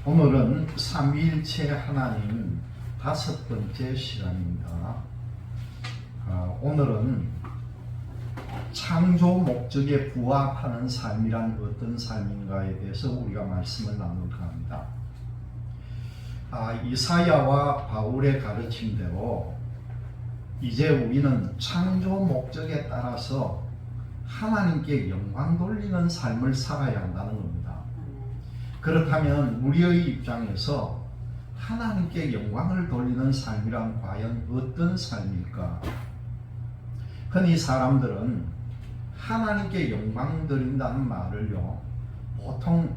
오늘은 삼위일체 하나님 5번째 시간입니다. 오늘은 창조 목적에 부합하는 삶이란 어떤 삶인가에 대해서 우리가 말씀을 나눌까 합니다. 이사야와 바울의 가르침대로 이제 우리는 창조 목적에 따라서 하나님께 영광 돌리는 삶을 살아야 한다는 겁니다. 그렇다면 우리의 입장에서 하나님께 영광을 돌리는 삶이란 과연 어떤 삶일까? 흔히 사람들은 하나님께 영광 드린다는 말을요, 보통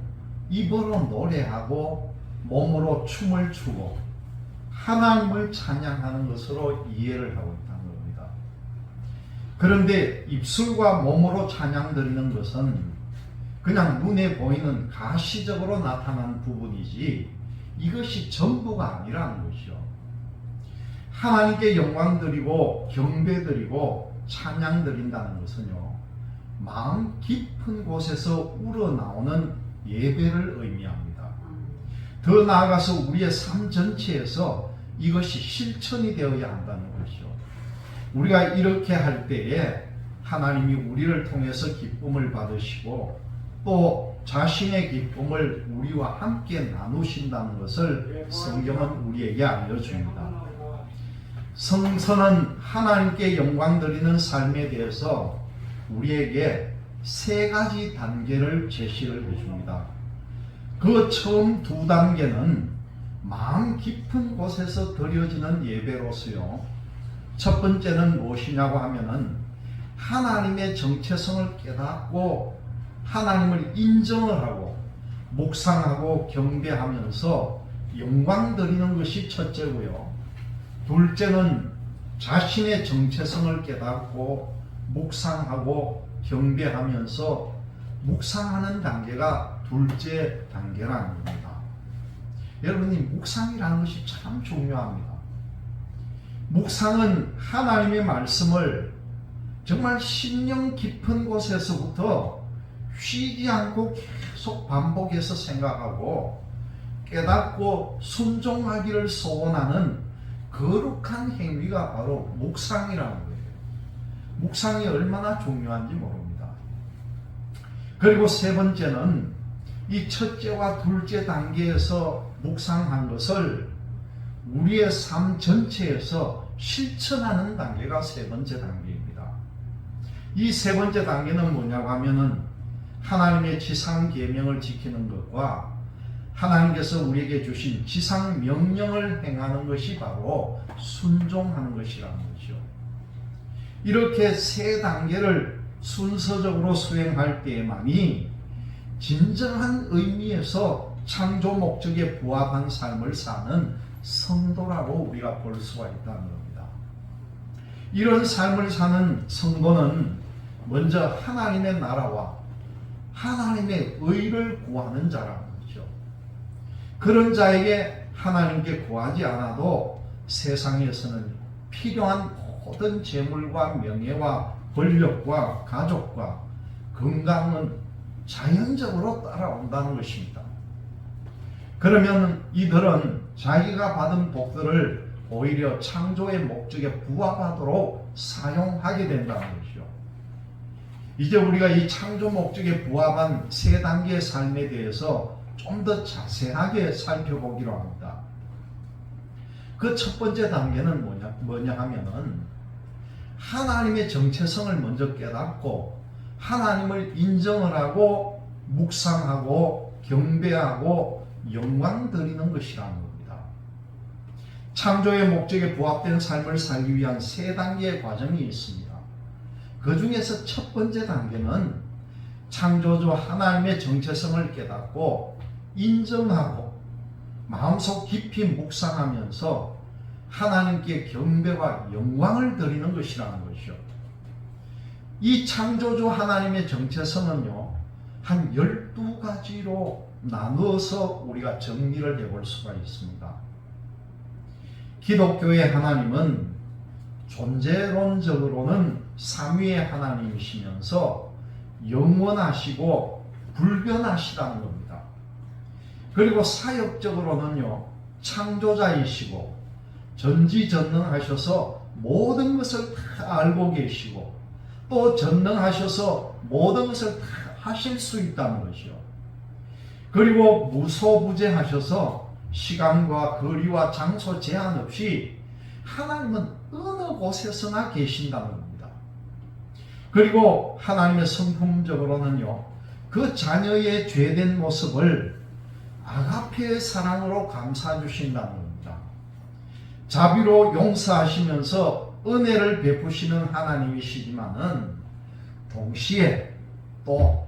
입으로 노래하고 몸으로 춤을 추고 하나님을 찬양하는 것으로 이해를 하고 있다는 겁니다. 그런데 입술과 몸으로 찬양 드리는 것은 그냥 눈에 보이는 가시적으로 나타난 부분이지 이것이 전부가 아니라는 것이요. 하나님께 영광 드리고 경배 드리고 찬양 드린다는 것은요, 마음 깊은 곳에서 우러나오는 예배를 의미합니다. 더 나아가서 우리의 삶 전체에서 이것이 실천이 되어야 한다는 것이요. 우리가 이렇게 할 때에 하나님이 우리를 통해서 기쁨을 받으시고 또 자신의 기쁨을 우리와 함께 나누신다는 것을 성경은 우리에게 알려줍니다. 성서는 하나님께 영광 드리는 삶에 대해서 우리에게 3가지 단계를 제시를 해줍니다. 그 처음 2단계는 마음 깊은 곳에서 드려지는 예배로서요, 첫 번째는 무엇이냐고 하면은 하나님의 정체성을 깨닫고 하나님을 인정을 하고 묵상하고 경배하면서 영광 드리는 것이 첫째고요. 둘째는 자신의 정체성을 깨닫고 묵상하고 경배하면서 묵상하는 단계가 둘째 단계라는 겁니다. 여러분이 묵상이라는 것이 참 중요합니다. 묵상은 하나님의 말씀을 정말 심령 깊은 곳에서부터 쉬지 않고 계속 반복해서 생각하고 깨닫고 순종하기를 소원하는 거룩한 행위가 바로 묵상이라는 거예요. 묵상이 얼마나 중요한지 모릅니다. 그리고 세 번째는 이 첫째와 둘째 단계에서 묵상한 것을 우리의 삶 전체에서 실천하는 단계가 세 번째 단계입니다. 이 세 번째 단계는 뭐냐고 하면은 하나님의 지상 계명을 지키는 것과 하나님께서 우리에게 주신 지상 명령을 행하는 것이 바로 순종하는 것이라는 것이죠. 이렇게 3단계를 순서적으로 수행할 때에만이 진정한 의미에서 창조 목적에 부합한 삶을 사는 성도라고 우리가 볼 수가 있다는 겁니다. 이런 삶을 사는 성도는 먼저 하나님의 나라와 하나님의 의를 구하는 자라는 거죠. 그런 자에게 하나님께 구하지 않아도 세상에서는 필요한 모든 재물과 명예와 권력과 가족과 건강은 자연적으로 따라온다는 것입니다. 그러면 이들은 자기가 받은 복들을 오히려 창조의 목적에 부합하도록 사용하게 된다는 것이죠. 이제 우리가 이 창조 목적에 부합한 3단계의 삶에 대해서 좀 더 자세하게 살펴보기로 합니다. 그 첫 번째 단계는 뭐냐 하면은 하나님의 정체성을 먼저 깨닫고 하나님을 인정을 하고 묵상하고 경배하고 영광 드리는 것이라는 겁니다. 창조의 목적에 부합된 삶을 살기 위한 3단계의 과정이 있습니다. 그 중에서 첫 번째 단계는 창조주 하나님의 정체성을 깨닫고 인정하고 마음속 깊이 묵상하면서 하나님께 경배와 영광을 드리는 것이라는 것이죠. 이 창조주 하나님의 정체성은요, 한 12가지로 나누어서 우리가 정리를 해볼 수가 있습니다. 기독교의 하나님은 존재론적으로는 삼위의 하나님이시면서 영원하시고 불변하시다는 겁니다. 그리고 사역적으로는요, 창조자이시고 전지전능하셔서 모든 것을 다 알고 계시고 또 전능하셔서 모든 것을 다 하실 수 있다는 것이요. 그리고 무소부재하셔서 시간과 거리와 장소 제한 없이 하나님은 어느 곳에서나 계신다는 겁니다. 그리고 하나님의 성품적으로는요, 그 자녀의 죄된 모습을 아가페의 사랑으로 감싸 주신다는 겁니다. 자비로 용서하시면서 은혜를 베푸시는 하나님이시지만은 동시에 또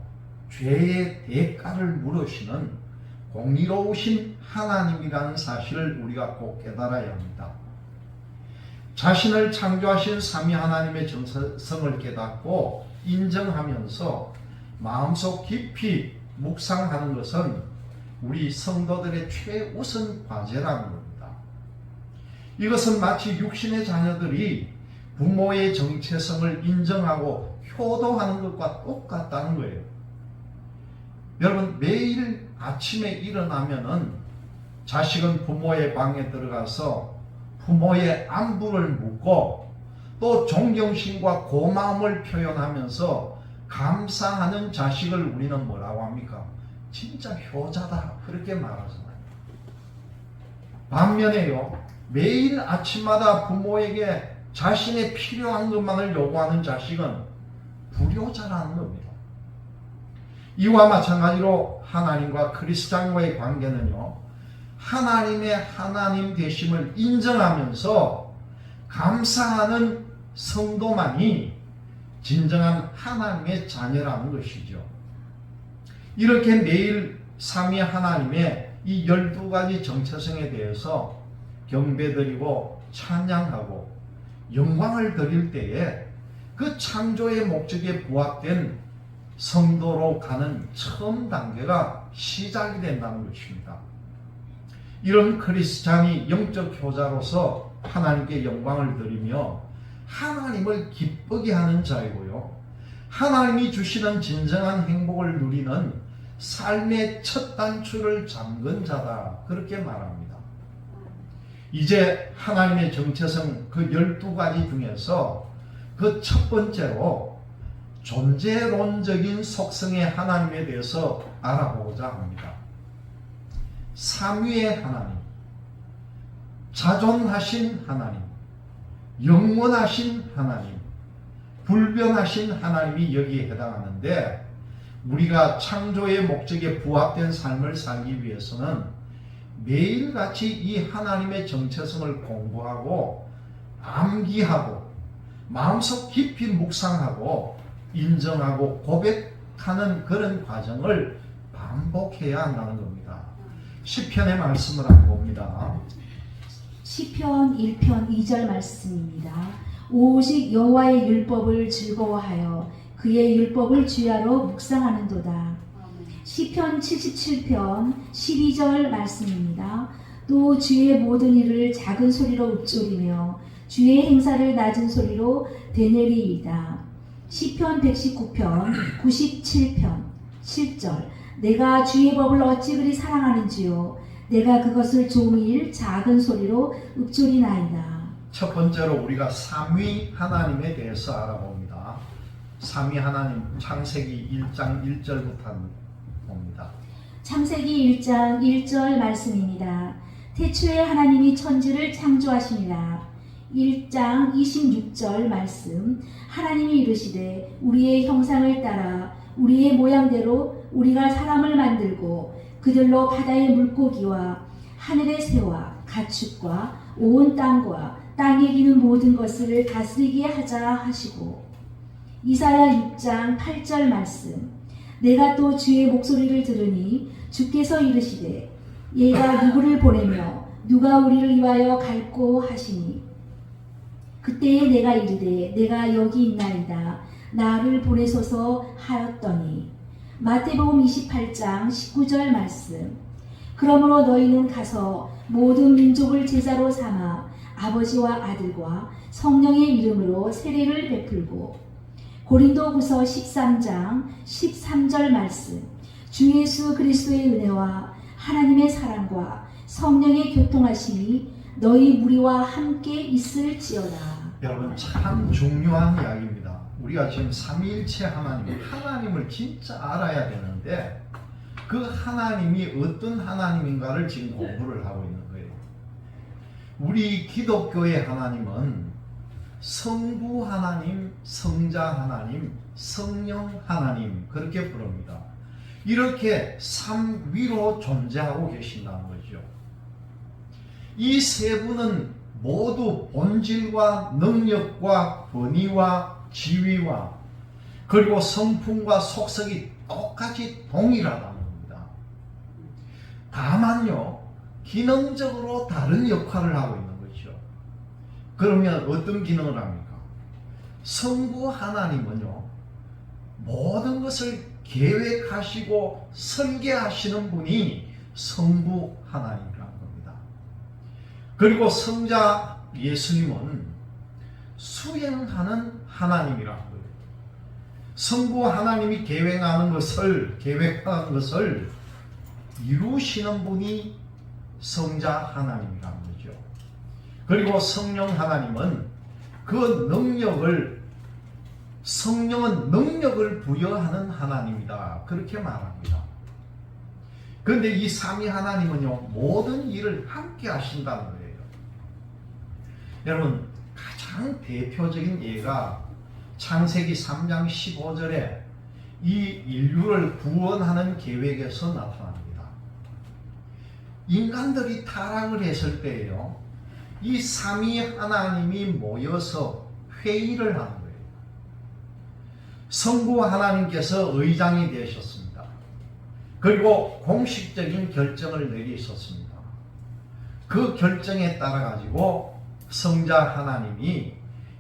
죄의 대가를 물으시는 공의로우신 하나님이라는 사실을 우리가 꼭 깨달아야 합니다. 자신을 창조하신 삼위 하나님의 정성을 깨닫고 인정하면서 마음속 깊이 묵상하는 것은 우리 성도들의 최우선 과제라는 겁니다. 이것은 마치 육신의 자녀들이 부모의 정체성을 인정하고 효도하는 것과 똑같다는 거예요. 여러분, 매일 아침에 일어나면은 자식은 부모의 방에 들어가서 부모의 안부를 묻고 또 존경심과 고마움을 표현하면서 감사하는 자식을 우리는 뭐라고 합니까? 진짜 효자다, 그렇게 말하잖아요. 반면에요, 매일 아침마다 부모에게 자신의 필요한 것만을 요구하는 자식은 불효자라는 겁니다. 이와 마찬가지로 하나님과 그리스도인과의 관계는요, 하나님의 하나님 되심을 인정하면서 감사하는 성도만이 진정한 하나님의 자녀라는 것이죠. 이렇게 매일 삼위 하나님의 이 12가지 정체성에 대해서 경배드리고 찬양하고 영광을 드릴 때에 그 창조의 목적에 부합된 성도로 가는 처음 단계가 시작이 된다는 것입니다. 이런 크리스찬이 영적 효자로서 하나님께 영광을 드리며 하나님을 기쁘게 하는 자이고요, 하나님이 주시는 진정한 행복을 누리는 삶의 첫 단추를 잠근 자다, 그렇게 말합니다. 이제 하나님의 정체성 그 12가지 중에서 그 첫 번째로 존재론적인 속성의 하나님에 대해서 알아보고자 합니다. 삼위의 하나님, 자존하신 하나님, 영원하신 하나님, 불변하신 하나님이 여기에 해당하는데, 우리가 창조의 목적에 부합된 삶을 살기 위해서는 매일같이 이 하나님의 정체성을 공부하고 암기하고 마음속 깊이 묵상하고 인정하고 고백하는 그런 과정을 반복해야 한다는 겁니다. 시편의 말씀을 한번 봅니다. 시편 1편 2절 말씀입니다. 오직 여호와의 율법을 즐거워하여 그의 율법을 주야로 묵상하는도다. 시편 77편 12절 말씀입니다. 또 주의 모든 일을 작은 소리로 읊조리며 주의 행사를 낮은 소리로 되뇌리이다. 시편 119편 97편 7절 내가 주의 법을 어찌 그리 사랑하는지요 내가 그것을 종일 작은 소리로 읊조리나이다. 첫 번째로 우리가 삼위 하나님에 대해서 알아봅니다. 삼위 하나님, 창세기 1장 1절부터 봅니다. 창세기 1장 1절 말씀입니다. 태초에 하나님이 천지를 창조하시니라. 1장 26절 말씀. 하나님이 이르시되 우리의 형상을 따라 우리의 모양대로 우리가 사람을 만들고 그들로 바다의 물고기와 하늘의 새와 가축과 온 땅과 땅에 기는 모든 것을 다스리게 하자 하시고. 이사야 6장 8절 말씀. 내가 또 주의 목소리를 들으니 주께서 이르시되 얘가 누구를 보내며 누가 우리를 위하여 갈꼬 하시니 그때에 내가 이르되 내가 여기 있나이다 나를 보내소서 하였더니. 마태복음 28장 19절 말씀. 그러므로 너희는 가서 모든 민족을 제자로 삼아 아버지와 아들과 성령의 이름으로 세례를 베풀고. 고린도후서 13장 13절 말씀. 주 예수 그리스도의 은혜와 하나님의 사랑과 성령의 교통하심이 너희 무리와 함께 있을지어다. 여러분, 참 중요한 이야기입니다. 우리가 지금 삼위일체 하나님을 진짜 알아야 되는데 그 하나님이 어떤 하나님인가를 지금 공부를 하고 있는 거예요. 우리 기독교의 하나님은 성부 하나님, 성자 하나님, 성령 하나님 그렇게 부릅니다. 이렇게 삼위로 존재하고 계신다는 거죠. 이 세 분은 모두 본질과 능력과 권위와 지위와 그리고 성품과 속성이 똑같이 동일하다는 겁니다. 다만요, 기능적으로 다른 역할을 하고 있는 거죠. 그러면 어떤 기능을 합니까? 성부 하나님은요, 모든 것을 계획하시고 설계하시는 분이 성부 하나님이라는 겁니다. 그리고 성자 예수님은 수행하는 하나님이라는 거예요. 성부 하나님이 계획하는 것을 이루시는 분이 성자 하나님이라는 거죠. 그리고 성령 하나님은 성령은 능력을 부여하는 하나님이다. 그렇게 말합니다. 그런데 이 삼위 하나님은요, 모든 일을 함께 하신다는 거예요. 여러분, 가장 대표적인 예가 창세기 3장 15절에 이 인류를 구원하는 계획에서 나타납니다. 인간들이 타락을 했을 때에요, 이 삼위 하나님이 모여서 회의를 하는 거예요. 성부 하나님께서 의장이 되셨습니다. 그리고 공식적인 결정을 내리셨습니다. 그 결정에 따라 가지고 성자 하나님이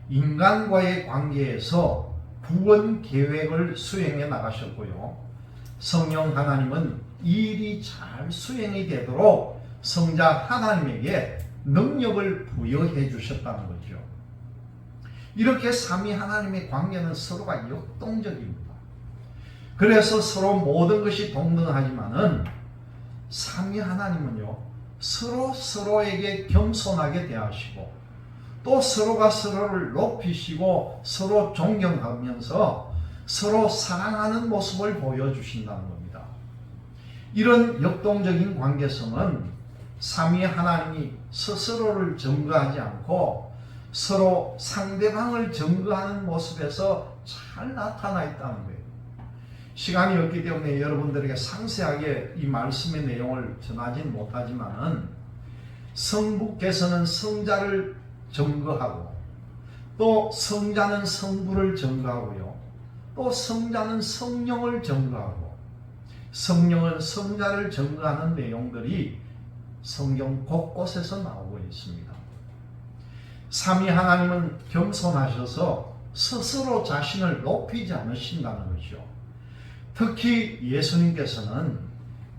인간과의 관계에서 구원 계획을 수행해 나가셨고요. 성령 하나님은 이 일이 잘 수행이 되도록 성자 하나님에게 능력을 부여해 주셨다는 거죠. 이렇게 삼위 하나님의 관계는 서로가 역동적입니다. 그래서 서로 모든 것이 동등하지만은 삼위 하나님은요, 서로에게 겸손하게 대하시고 또 서로가 서로를 높이시고 서로 존경하면서 서로 사랑하는 모습을 보여주신다는 겁니다. 이런 역동적인 관계성은 삼위 하나님이 스스로를 증거하지 않고 서로 상대방을 증거하는 모습에서 잘 나타나 있다는 거예요. 시간이 없기 때문에 여러분들에게 상세하게 이 말씀의 내용을 전하진 못하지만은 성부께서는 성자를 증거하고 또 성자는 성부를 증거하고요. 또 성자는 성령을 증거하고 성령은 성자를 증거하는 내용들이 성경 곳곳에서 나오고 있습니다. 삼위 하나님은 겸손하셔서 스스로 자신을 높이지 않으신다는 것이죠. 특히 예수님께서는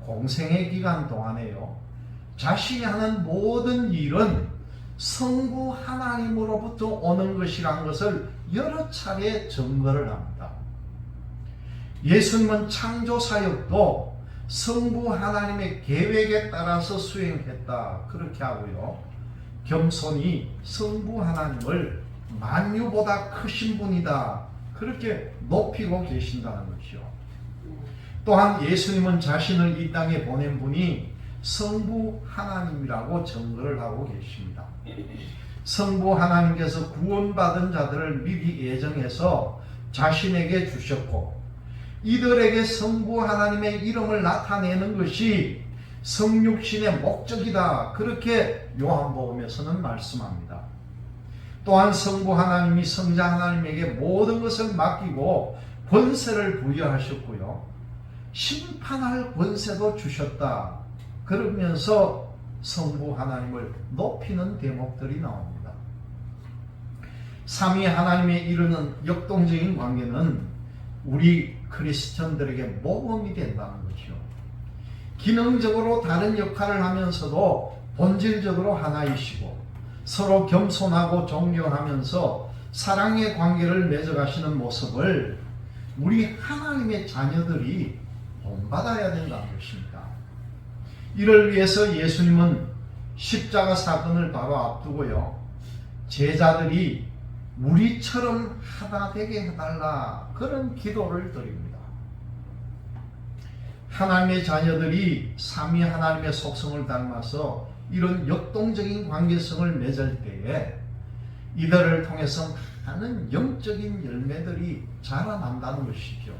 공생의 기간 동안에요, 자신이 하는 모든 일은 성부 하나님으로부터 오는 것이라는 것을 여러 차례 증거를 합니다. 예수님은 창조 사역도 성부 하나님의 계획에 따라서 수행했다. 그렇게 하고요. 겸손히 성부 하나님을 만유보다 크신 분이다. 그렇게 높이고 계신다는 것이죠. 또한 예수님은 자신을 이 땅에 보낸 분이 성부 하나님이라고 증거를 하고 계십니다. 성부 하나님께서 구원받은 자들을 미리 예정해서 자신에게 주셨고 이들에게 성부 하나님의 이름을 나타내는 것이 성육신의 목적이다. 그렇게 요한복음에서는 말씀합니다. 또한 성부 하나님이 성자 하나님에게 모든 것을 맡기고 권세를 부여하셨고요. 심판할 권세도 주셨다. 그러면서 성부 하나님을 높이는 대목들이 나옵니다. 삼위 하나님에 이르는 역동적인 관계는 우리 크리스천들에게 모범이 된다는 거죠. 기능적으로 다른 역할을 하면서도 본질적으로 하나이시고 서로 겸손하고 존경하면서 사랑의 관계를 맺어가시는 모습을 우리 하나님의 자녀들이 본받아야 된다는 것입니다. 이를 위해서 예수님은 십자가 사건을 바로 앞두고요, 제자들이 우리처럼 하나 되게 해달라, 그런 기도를 드립니다. 하나님의 자녀들이 삼위 하나님의 속성을 닮아서 이런 역동적인 관계성을 맺을 때에 이들을 통해서 많은 영적인 열매들이 자라난다는 것이죠.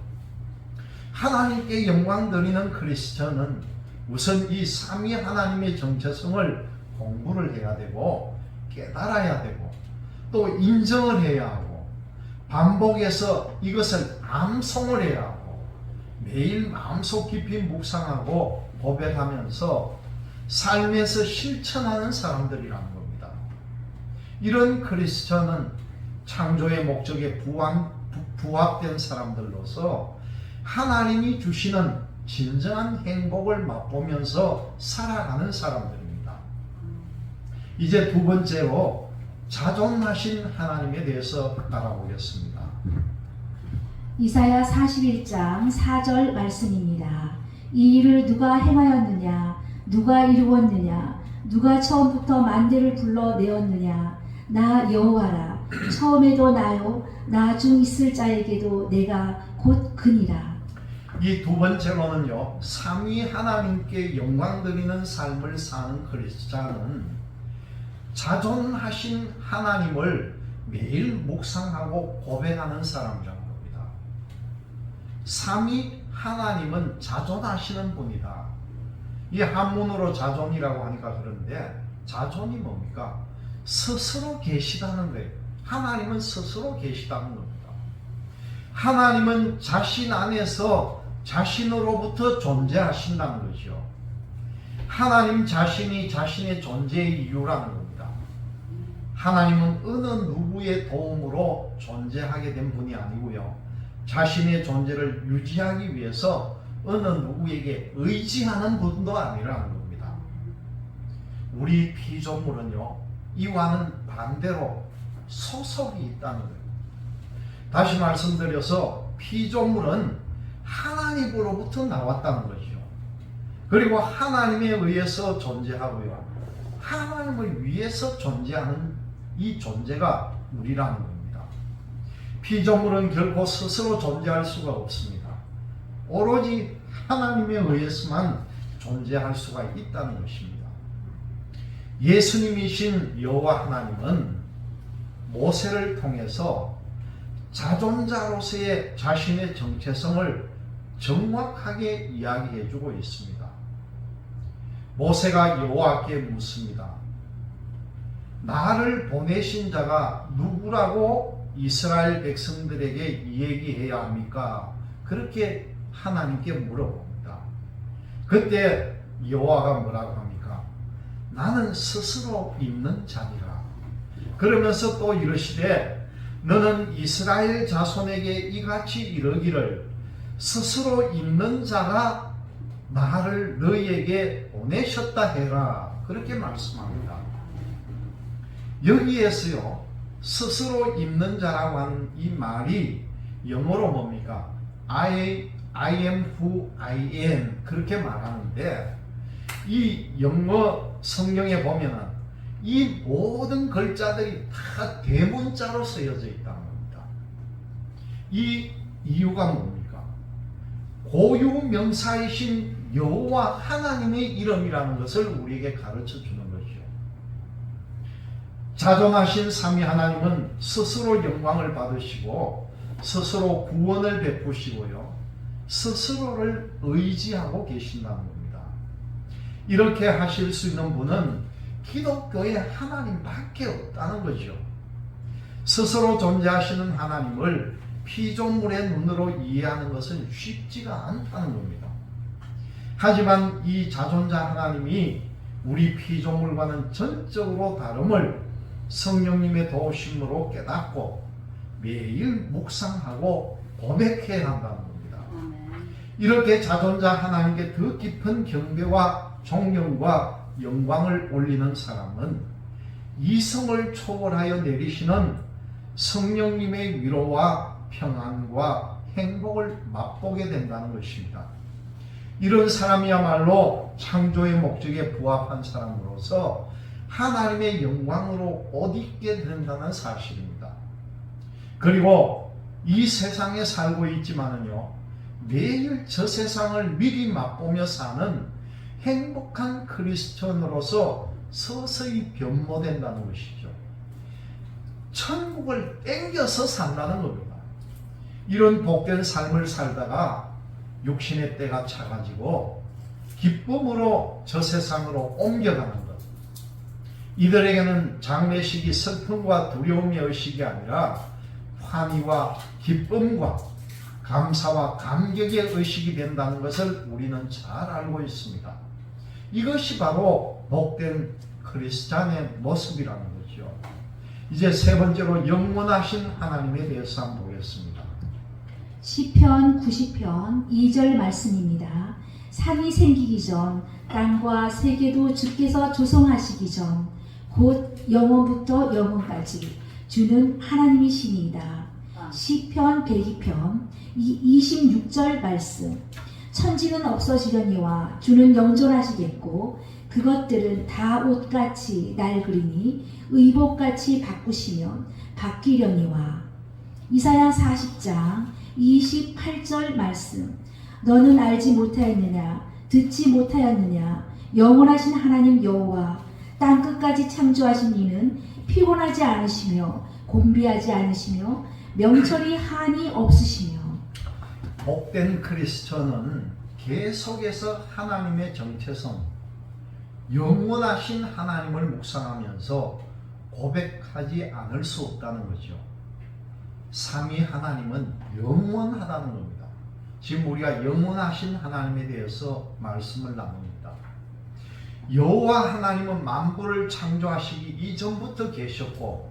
하나님께 영광 드리는 크리스천은 우선 이 삼위 하나님의 정체성을 공부를 해야 되고 깨달아야 되고 또 인정을 해야 하고 반복해서 이것을 암송을 해야 하고 매일 마음속 깊이 묵상하고 고백하면서 삶에서 실천하는 사람들이라는 겁니다. 이런 크리스천은 창조의 목적에 부합된 사람들로서 하나님이 주시는 진정한 행복을 맛보면서 살아가는 사람들입니다. 이제 두 번째로 자존하신 하나님에 대해서 알아보겠습니다. 이사야 41장 4절 말씀입니다. 이 일을 누가 행하였느냐? 누가 이루었느냐? 누가 처음부터 만대를 불러내었느냐? 나 여호와라. 처음에도 나요, 나중 있을 자에게도 내가 곧 그니라. 이 두 번째로는요, 삼위 하나님께 영광 드리는 삶을 사는 크리스찬은 자존하신 하나님을 매일 묵상하고 고백하는 사람이라는 겁니다. 삼위 하나님은 자존하시는 분이다. 이 한문으로 자존이라고 하니까 그런데 자존이 뭡니까? 스스로 계시다는 거예요. 하나님은 스스로 계시다는 겁니다. 하나님은 자신 안에서 자신으로부터 존재하신다는 거죠. 하나님 자신이 자신의 존재의 이유라는 겁니다. 하나님은 어느 누구의 도움으로 존재하게 된 분이 아니고요, 자신의 존재를 유지하기 위해서 어느 누구에게 의지하는 분도 아니라는 겁니다. 우리 피조물은요, 이와는 반대로 소속이 있다는 거예요. 다시 말씀드려서 피조물은 하나님으로부터 나왔다는 것이죠. 그리고 하나님에 의해서 존재하고요, 하나님을 위해서 존재하는 이 존재가 우리라는 겁니다. 피조물은 결코 스스로 존재할 수가 없습니다. 오로지 하나님에 의해서만 존재할 수가 있다는 것입니다. 예수님이신 여호와 하나님은 모세를 통해서 자존자로서의 자신의 정체성을 정확하게 이야기해 주고 있습니다. 모세가 여호와께 묻습니다. 나를 보내신 자가 누구라고 이스라엘 백성들에게 얘기해야 합니까? 그렇게 하나님께 물어봅니다. 그때 여호와가 뭐라고 합니까? 나는 스스로 있는 자니라. 그러면서 또 이르시되 너는 이스라엘 자손에게 이같이 이르기를 스스로 있는 자가 나를 너희에게 보내셨다 해라. 그렇게 말씀합니다. 여기에서요, 스스로 있는 자라고 하는 이 말이 영어로 뭡니까? I am who I am, 그렇게 말하는데 이 영어 성경에 보면은 이 모든 글자들이 다 대문자로 쓰여져 있다는 겁니다. 이 이유가 뭡니까? 고유명사이신 여호와 하나님의 이름이라는 것을 우리에게 가르쳐 주는 것이죠. 자존하신 삼위 하나님은 스스로 영광을 받으시고 스스로 구원을 베푸시고요, 스스로를 의지하고 계신다는 겁니다. 이렇게 하실 수 있는 분은 기독교의 하나님밖에 없다는 거죠. 스스로 존재하시는 하나님을 피조물의 눈으로 이해하는 것은 쉽지가 않다는 겁니다. 하지만 이 자존자 하나님이 우리 피조물과는 전적으로 다름을 성령님의 도우심으로 깨닫고 매일 묵상하고 고백해야 한다는 겁니다. 이렇게 자존자 하나님께 더 깊은 경배와 존경과 영광을 올리는 사람은 이성을 초월하여 내리시는 성령님의 위로와 평안과 행복을 맛보게 된다는 것입니다. 이런 사람이야말로 창조의 목적에 부합한 사람으로서 하나님의 영광으로 옷 입게 된다는 사실입니다. 그리고 이 세상에 살고 있지만은요, 매일 저 세상을 미리 맛보며 사는 행복한 크리스천으로서 서서히 변모된다는 것이죠. 천국을 땡겨서 산다는 겁니다. 이런 복된 삶을 살다가 육신의 때가 차가지고 기쁨으로 저 세상으로 옮겨가는 것. 이들에게는 장례식이 슬픔과 두려움의 의식이 아니라 환희와 기쁨과 감사와 감격의 의식이 된다는 것을 우리는 잘 알고 있습니다. 이것이 바로 복된 크리스찬의 모습이라는 거죠. 이제 세 번째로 영원하신 하나님에 대해서 한번 보겠습니다. 시편 90편 2절 말씀입니다. 산이 생기기 전 땅과 세계도 주께서 조성하시기 전 곧 영원부터 영원까지 주는 하나님이시니이다. 시편 102편 26절 말씀. 천지는 없어지려니와 주는 영존하시겠고 그것들은 다 옷같이 낡으리니 의복같이 바꾸시면 바뀌려니와. 이사야 40장 28절 말씀. 너는 알지 못하였느냐 듣지 못하였느냐 영원하신 하나님 여호와 땅끝까지 창조하신 이는 피곤하지 않으시며 곤비하지 않으시며 명철이 한이 없으시며. 복된 크리스천은 계속해서 하나님의 정체성, 영원하신 하나님을 묵상하면서 고백하지 않을 수 없다는 거죠. 삼위 하나님은 영원하다는 겁니다. 지금 우리가 영원하신 하나님에 대해서 말씀을 나눕니다. 여호와 하나님은 만물을 창조하시기 이전부터 계셨고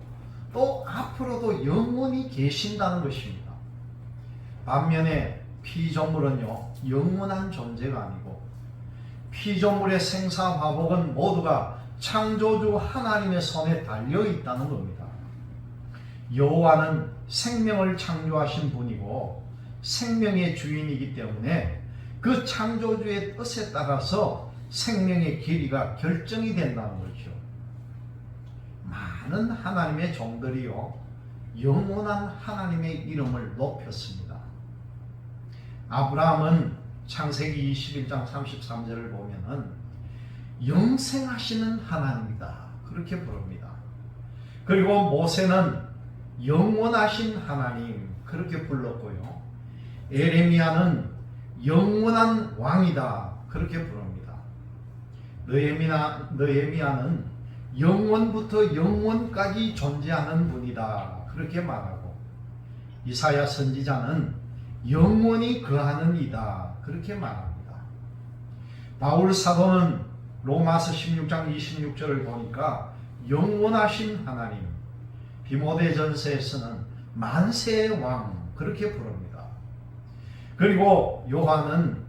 또 앞으로도 영원히 계신다는 것입니다. 반면에 피조물은요, 영원한 존재가 아니고 피조물의 생사화복은 모두가 창조주 하나님의 손에 달려 있다는 겁니다. 여호와는 생명을 창조하신 분이고 생명의 주인이기 때문에 그 창조주의 뜻에 따라서 생명의 길이가 결정이 된다는 거죠. 많은 하나님의 종들이요, 영원한 하나님의 이름을 높였습니다. 아브라함은 창세기 21장 33절을 보면은 영생하시는 하나님이다 그렇게 부릅니다. 그리고 모세는 영원하신 하나님 그렇게 불렀고요. 에레미야는 영원한 왕이다 그렇게 부릅니다. 느헤미야는 영원부터 영원까지 존재하는 분이다 그렇게 말하고, 이사야 선지자는 영원히 거하는 이다 그렇게 말합니다. 바울 사도는 로마서 16장 26절을 보니까 영원하신 하나님, 디모데전서에서는 만세의 왕 그렇게 부릅니다. 그리고 요한은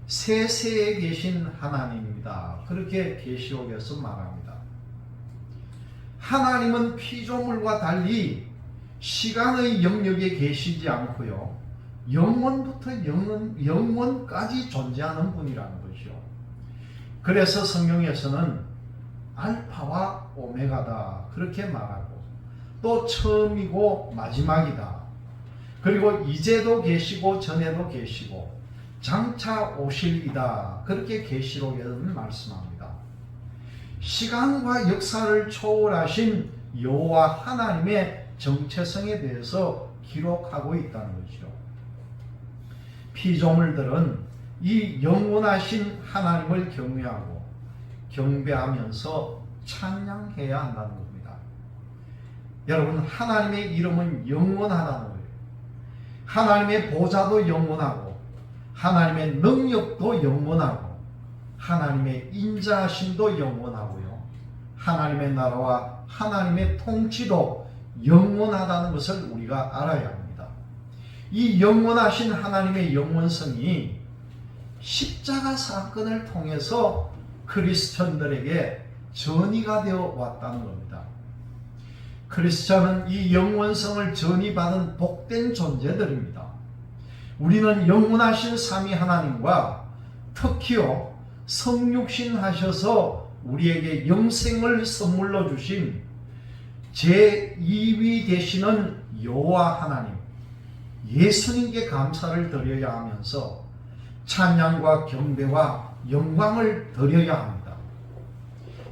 세세에 계신 하나님입니다 그렇게 계시록에서 말합니다. 하나님은 피조물과 달리 시간의 영역에 계시지 않고요, 영원부터 영원까지 존재하는 분이라는 것이죠. 그래서 성경에서는 알파와 오메가다 그렇게 말하고, 또 처음이고 마지막이다, 그리고 이제도 계시고 전에도 계시고 장차 오실 이다 그렇게 계시록에는 말씀합니다. 시간과 역사를 초월하신 여호와 하나님의 정체성에 대해서 기록하고 있다는 것이죠. 피조물들은 이 영원하신 하나님을 경외하고 경배하면서 찬양해야 한다는 겁니다. 여러분, 하나님의 이름은 영원하다는 거예요. 하나님의 보좌도 영원하고 하나님의 능력도 영원하고 하나님의 인자하심도 영원하고요, 하나님의 나라와 하나님의 통치도 영원하다는 것을 우리가 알아야 합니다. 이 영원하신 하나님의 영원성이 십자가 사건을 통해서 크리스천들에게 전이가 되어 왔다는 겁니다. 크리스천은 이 영원성을 전이받은 복된 존재들입니다. 우리는 영원하신 삼위 하나님과 특히요 성육신 하셔서 우리에게 영생을 선물로 주신 제2위 되시는 여호와 하나님 예수님께 감사를 드려야 하면서 찬양과 경배와 영광을 드려야 합니다.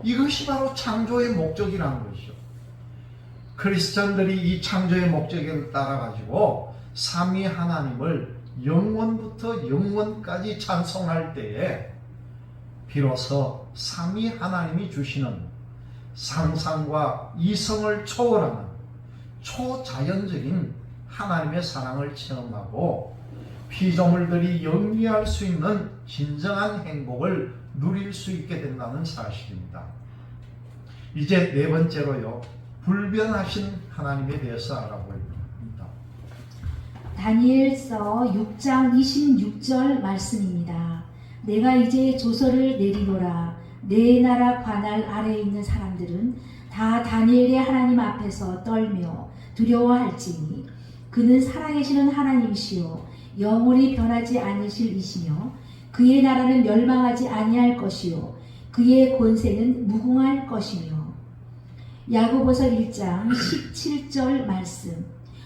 이것이 바로 창조의 목적이라는 것이죠. 크리스천들이 이 창조의 목적을 따라가지고 삼위 하나님을 영원부터 영원까지 찬송할 때에 비로소 삼위 하나님이 주시는 상상과 이성을 초월하는 초자연적인 하나님의 사랑을 체험하고 피조물들이 영위할 수 있는 진정한 행복을 누릴 수 있게 된다는 사실입니다. 이제 네 번째로요, 불변하신 하나님에 대해서 알아보입니다. 다니엘서 6장 26절 말씀입니다. 내가 이제 조서를 내리노라. 내 나라 관할 아래에 있는 사람들은 다 다니엘의 하나님 앞에서 떨며 두려워할지니 그는 살아계시는 하나님이시요 영원히 변하지 않으실 이시며 그의 나라는 멸망하지 아니할 것이요 그의 권세는 무궁할 것이며. 야고보서 1장 17절 말씀.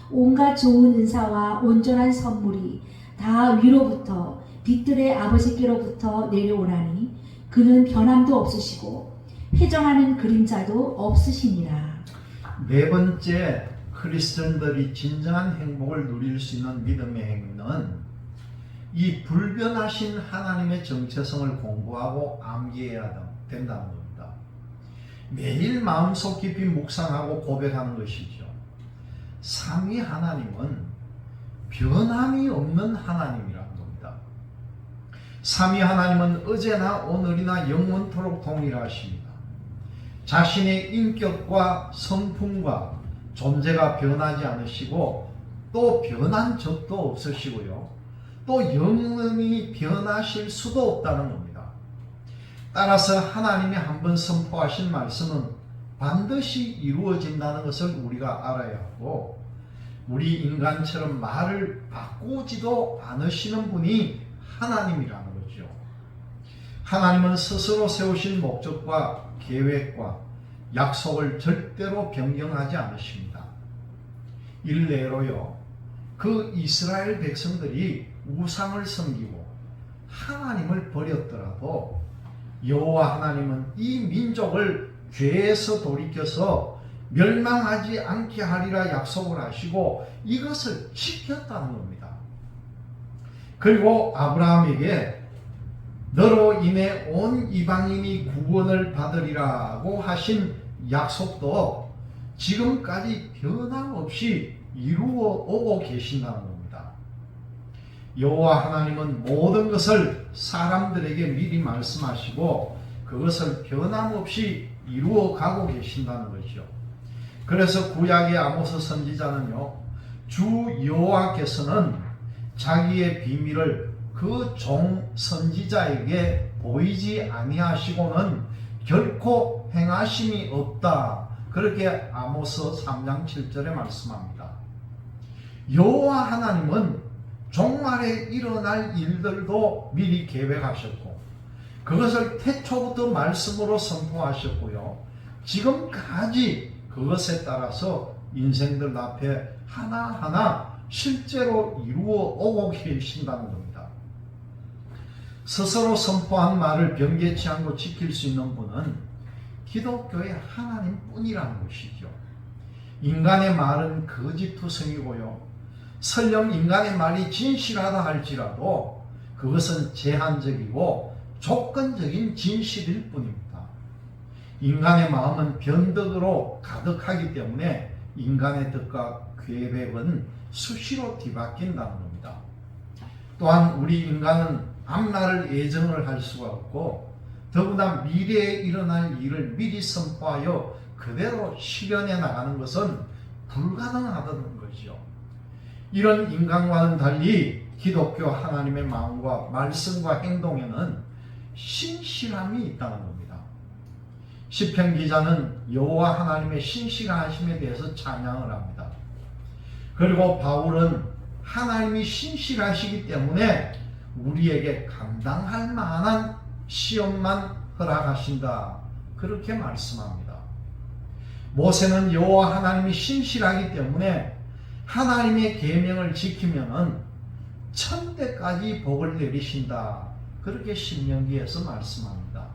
온갖 좋은 은사와 온전한 선물이 다 위로부터 빛들의 아버지께로부터 내려오나니 그는 변함도 없으시고 회정하는 그림자도 없으시니라. 네 번째, 크리스천들이 진정한 행복을 누릴 수 있는 믿음의 행위는 이 불변하신 하나님의 정체성을 공부하고 암기해야 된다는 겁니다. 매일 마음속 깊이 묵상하고 고백하는 것이죠. 삼위 하나님은 변함이 없는 하나님이라는 겁니다. 삼위 하나님은 어제나 오늘이나 영원토록 동일하십니다. 자신의 인격과 성품과 존재가 변하지 않으시고 또 변한 적도 없으시고요. 또 영원히 변하실 수도 없다는 겁니다. 따라서 하나님이 한번 선포하신 말씀은 반드시 이루어진다는 것을 우리가 알아야 하고, 우리 인간처럼 말을 바꾸지도 않으시는 분이 하나님이라는 거죠. 하나님은 스스로 세우신 목적과 계획과 약속을 절대로 변경하지 않으십니다. 일례로요, 그 이스라엘 백성들이 우상을 섬기고 하나님을 버렸더라도 여호와 하나님은 이 민족을 죄에서 돌이켜서 멸망하지 않게 하리라 약속을 하시고 이것을 지켰다는 겁니다. 그리고 아브라함에게 너로 인해 온 이방인이 구원을 받으리라고 하신 약속도 지금까지 변함없이 이루어 오고 계신다는 겁니다. 여호와 하나님은 모든 것을 사람들에게 미리 말씀하시고 그것을 변함없이 이루어 가고 계신다는 것이죠. 그래서 구약의 아모스 선지자는요, 주 여호와께서는 자기의 비밀을 그 종 선지자에게 보이지 아니하시고는 결코 행하심이 없다. 그렇게 아모스 3장 7절에 말씀합니다. 여호와 하나님은 종말에 일어날 일들도 미리 계획하셨고 그것을 태초부터 말씀으로 선포하셨고요. 지금까지 그것에 따라서 인생들 앞에 하나하나 실제로 이루어 오고 계신다는 겁니다. 스스로 선포한 말을 변개치 않고 지킬 수 있는 분은 기독교의 하나님뿐이라는 것이죠. 인간의 말은 거짓투성이고요. 설령 인간의 말이 진실하다 할지라도 그것은 제한적이고 조건적인 진실일 뿐입니다. 인간의 마음은 변덕으로 가득하기 때문에 인간의 뜻과 계획은 수시로 뒤바뀐다는 겁니다. 또한 우리 인간은 앞날을 예정을 할 수가 없고 더구나 미래에 일어날 일을 미리 선포하여 그대로 실현해 나가는 것은 불가능하다는 거죠. 이런 인간과는 달리 기독교 하나님의 마음과 말씀과 행동에는 신실함이 있다는 겁니다. 시편 기자는 여호와 하나님의 신실하심에 대해서 찬양을 합니다. 그리고 바울은 하나님이 신실하시기 때문에 우리에게 감당할 만한 시험만 허락하신다. 그렇게 말씀합니다. 모세는 여호와 하나님이 신실하기 때문에 하나님의 계명을 지키면은 천대까지 복을 내리신다. 그렇게 신명기에서 말씀합니다.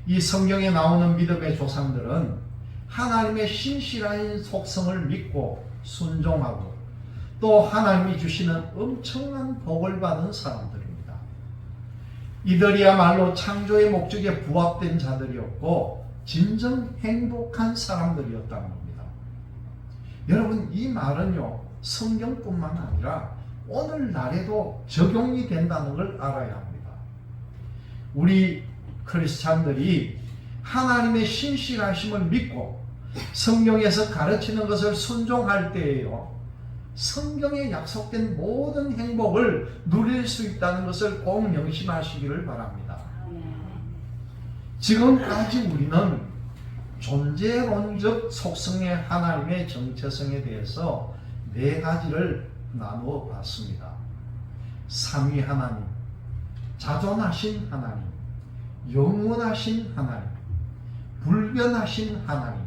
이 성경에 나오는 믿음의 조상들은 하나님의 신실한 속성을 믿고 순종하고 또 하나님이 주시는 엄청난 복을 받은 사람들입니다. 이들이야말로 창조의 목적에 부합된 자들이었고 진정 행복한 사람들이었다는 겁니다. 여러분, 이 말은요, 성경뿐만 아니라 오늘날에도 적용이 된다는 걸 알아야 합니다. 우리 크리스찬들이 하나님의 신실하심을 믿고 성경에서 가르치는 것을 순종할 때에요, 성경에 약속된 모든 행복을 누릴 수 있다는 것을 꼭 명심하시기를 바랍니다. 지금까지 우리는 존재론적 속성의 하나님의 정체성에 대해서 네 가지를 나누어 봤습니다. 삼위 하나님, 자존하신 하나님, 영원하신 하나님, 불변하신 하나님.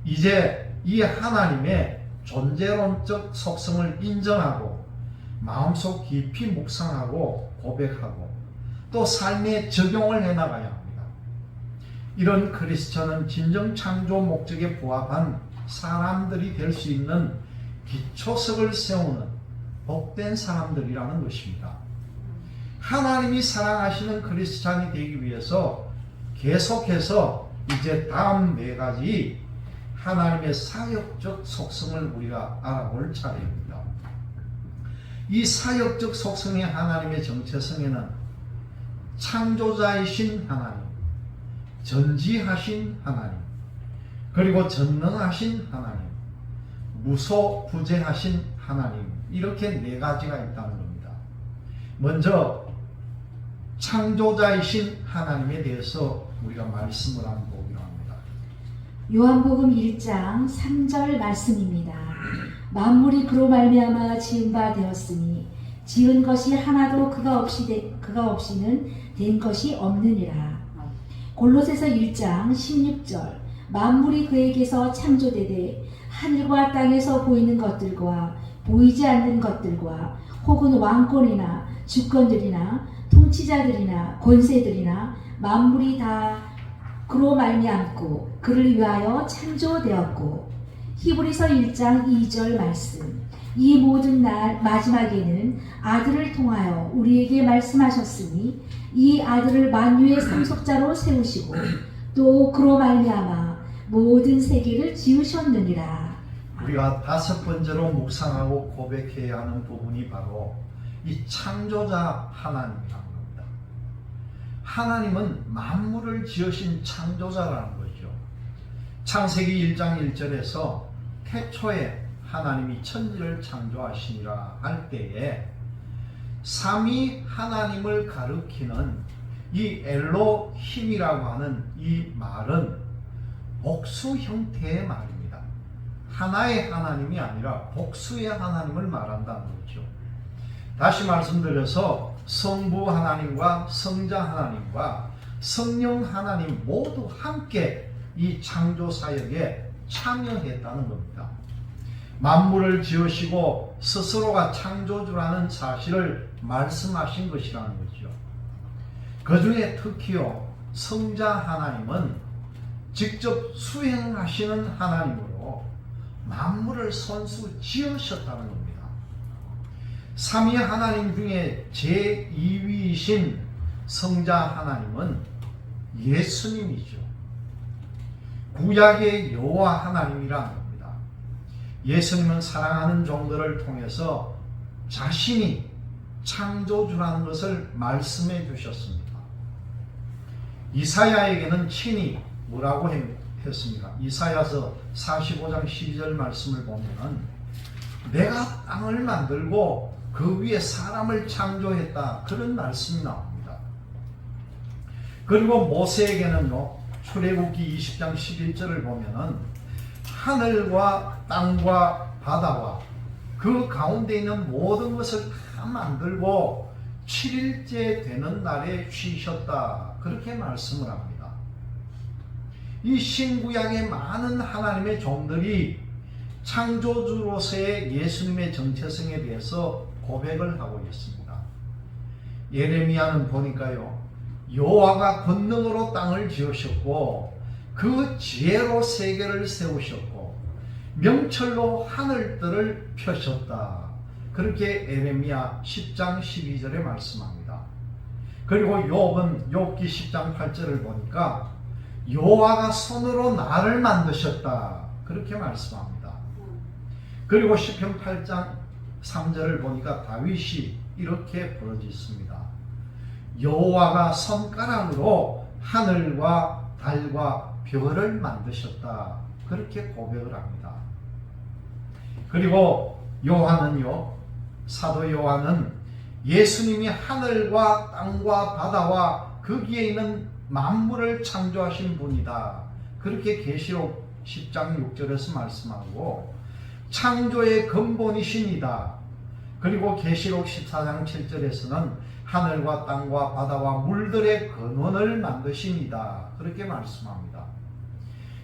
이제 이 하나님의 존재론적 속성을 인정하고 마음속 깊이 묵상하고 고백하고 또 삶에 적용을 해나가야 합니다. 이런 크리스천은 진정 창조 목적에 부합한 사람들이 될 수 있는 기초석을 세우는 복된 사람들이라는 것입니다. 하나님이 사랑하시는 크리스찬이 되기 위해서 계속해서 이제 다음 네 가지 하나님의 사역적 속성을 우리가 알아볼 차례입니다. 이 사역적 속성의 하나님의 정체성에는 창조자이신 하나님, 전지하신 하나님, 그리고 전능하신 하나님, 무소부재하신 하나님, 이렇게 네 가지가 있다는 겁니다. 먼저 창조자이신 하나님에 대해서 우리가 말씀을 한번 보기로 합니다. 요한복음 1장 3절 말씀입니다. 만물이 그로 말미암아 지은 바 되었으니 지은 것이 하나도 그가 없이는 된 것이 없느니라. 골로새서 1장 16절 만물이 그에게서 창조되되 하늘과 땅에서 보이는 것들과 보이지 않는 것들과 혹은 왕권이나 주권들이나 통치자들이나 권세들이나 만물이 다 그로 말미암고 그를 위하여 창조되었고. 히브리서 1장 2절 말씀. 이 모든 날 마지막에는 아들을 통하여 우리에게 말씀하셨으니 이 아들을 만유의 상속자로 세우시고 또 그로 말미암아 모든 세계를 지으셨느니라. 우리가 다섯 번째로 묵상하고 고백해야 하는 부분이 바로 이 창조자 하나님이라는 겁니다. 하나님은 만물을 지으신 창조자라는 거죠. 창세기 1장 1절에서 태초에 하나님이 천지를 창조하시니라 할 때에 삼위 하나님을 가리키는 이 엘로힘이라고 하는 이 말은 복수 형태의 말입니다. 하나의 하나님이 아니라 복수의 하나님을 말한다는 거죠. 다시 말씀드려서 성부 하나님과 성자 하나님과 성령 하나님 모두 함께 이 창조 사역에 참여했다는 겁니다. 만물을 지으시고 스스로가 창조주라는 사실을 말씀하신 것이라는 거죠. 그 중에 특히요, 성자 하나님은 직접 수행하시는 하나님으로 만물을 손수 지으셨다는 겁니다. 삼위 하나님 중에 제2위이신 성자 하나님은 예수님이죠. 구약의 여호와 하나님이라는 겁니다. 예수님은 사랑하는 종들을 통해서 자신이 창조주라는 것을 말씀해 주셨습니다. 이사야에게는 친히 뭐라고 했습니까? 이사야서 45장 12절 말씀을 보면은 내가 땅을 만들고 그 위에 사람을 창조했다, 그런 말씀이 나옵니다. 그리고 모세에게는요, 출애굽기 20장 11절을 보면은 하늘과 땅과 바다와 그 가운데 있는 모든 것을 다 만들고 7일째 되는 날에 쉬셨다. 그렇게 말씀을 합니다. 이 신구약의 많은 하나님의 종들이 창조주로서의 예수님의 정체성에 대해서 고백을 하고 있습니다. 예레미야는 보니까요, 여호와가 권능으로 땅을 지으셨고 그 지혜로 세계를 세우셨고 명철로 하늘들을 펴셨다. 그렇게 예레미야 10장 12절에 말씀합니다. 그리고 욥은 욥기 10장 8절을 보니까 여호와가 손으로 나를 만드셨다. 그렇게 말씀합니다. 그리고 시편 8장 3절을 보니까 다윗이 이렇게 부르짖습니다. 여호와가 손가락으로 하늘과 달과 별을 만드셨다. 그렇게 고백을 합니다. 그리고 요한은요, 사도 요한은 예수님이 하늘과 땅과 바다와 거기에 있는 만물을 창조하신 분이다. 그렇게 계시록 10장 6절에서 말씀하고 창조의 근본이신이다. 그리고 계시록 14장 7절에서는 하늘과 땅과 바다와 물들의 근원을 만드십니다. 그렇게 말씀합니다.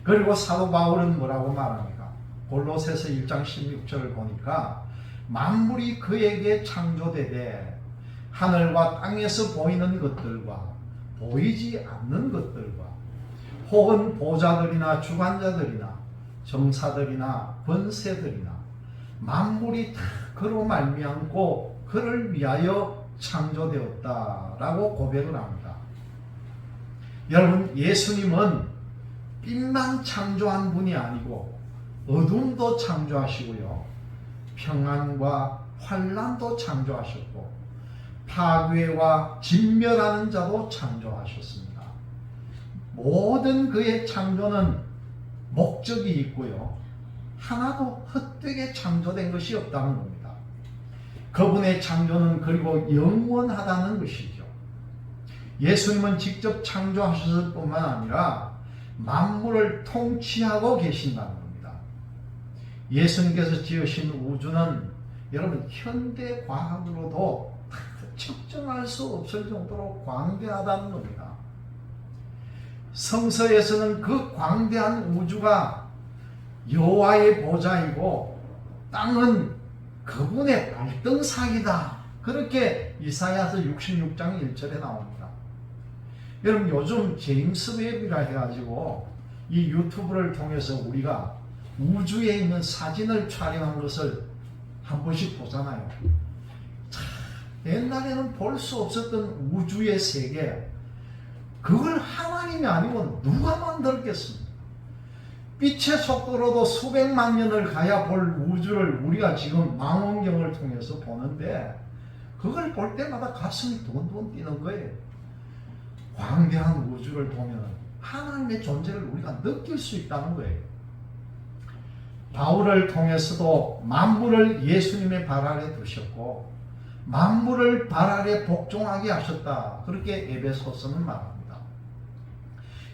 그리고 사도 바울은 뭐라고 말합니까? 골로새서 1장 16절을 보니까 만물이 그에게 창조되되 하늘과 땅에서 보이는 것들과 보이지 않는 것들과 혹은 보좌들이나 주관자들이나 정사들이나 권세들이나 만물이 다 그로 말미암고 그를 위하여 창조되었다라고 고백을 합니다. 여러분, 예수님은 빛만 창조한 분이 아니고 어둠도 창조하시고요, 평안과 환난도 창조하셨고 파괴와 진멸하는 자도 창조하셨습니다. 모든 그의 창조는 목적이 있고요, 하나도 헛되게 창조된 것이 없다는 겁니다. 그분의 창조는 그리고 영원하다는 것이죠. 예수님은 직접 창조하셨을 뿐만 아니라 만물을 통치하고 계신다는 겁니다. 예수님께서 지으신 우주는 여러분 현대 과학으로도 측정할 수 없을 정도로 광대하다는 겁니다. 성서에서는 그 광대한 우주가 여호와의 보좌이고 땅은 그분의 발등상이다. 그렇게 이사야서 66장 1절에 나옵니다. 여러분, 요즘 제임스 웹이라 해가지고 이 유튜브를 통해서 우리가 우주에 있는 사진을 촬영한 것을 한 번씩 보잖아요. 참, 옛날에는 볼 수 없었던 우주의 세계, 그걸 하나님이 아니고 누가 만들겠습니까? 빛의 속도로도 수백만 년을 가야 볼 우주를 우리가 지금 망원경을 통해서 보는데 그걸 볼 때마다 가슴이 두근두근 뛰는 거예요. 광대한 우주를 보면 하나님의 존재를 우리가 느낄 수 있다는 거예요. 바울을 통해서도 만물을 예수님의 발 아래 두셨고 만물을 발 아래 복종하게 하셨다. 그렇게 에베소서는 말합니다.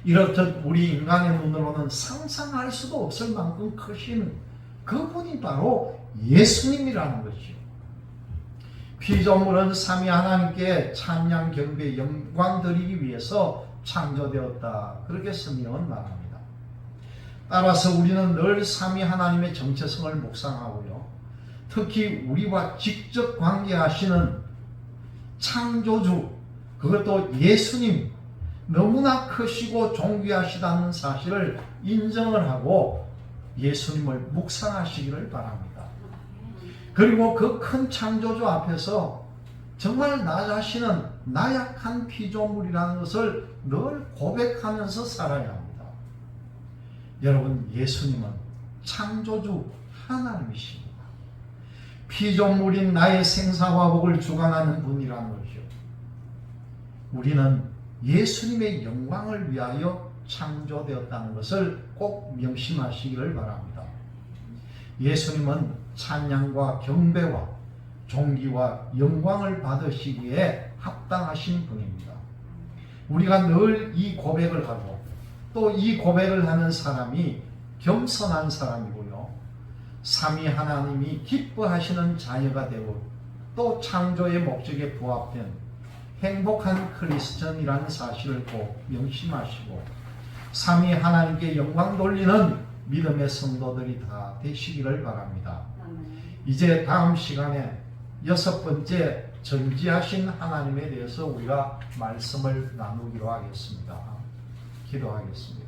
이렇듯 우리 인간의 눈으로는 상상할 수도 없을 만큼 크신 그분이 바로 예수님이라는 것이죠. 피조물은 삼위 하나님께 찬양, 경배, 영광 드리기 위해서 창조되었다. 그렇게 성경은 말합니다. 따라서 우리는 늘 삼위 하나님의 정체성을 묵상하고요, 특히 우리와 직접 관계하시는 창조주, 그것도 예수님, 너무나 크시고 존귀하시다는 사실을 인정을 하고 예수님을 묵상하시기를 바랍니다. 그리고 그 큰 창조주 앞에서 정말 나 자신은 나약한 피조물이라는 것을 늘 고백하면서 살아야 합니다. 여러분, 예수님은 창조주 하나님이십니다. 피조물인 나의 생사와 복을 주관하는 분이라는 것이죠. 우리는 예수님의 영광을 위하여 창조되었다는 것을 꼭 명심하시기를 바랍니다. 예수님은 찬양과 경배와 존귀와 영광을 받으시기에 합당하신 분입니다. 우리가 늘 이 고백을 하고 또 이 고백을 하는 사람이 겸손한 사람이고요, 삼위 하나님이 기뻐하시는 자녀가 또 창조의 목적에 부합된 행복한 크리스천이라는 사실을 꼭 명심하시고 삼위 하나님께 영광 돌리는 믿음의 성도들이 다 되시기를 바랍니다. 이제 다음 시간에 6번째 전지하신 하나님에 대해서 우리가 말씀을 나누기로 하겠습니다. 기도하겠습니다.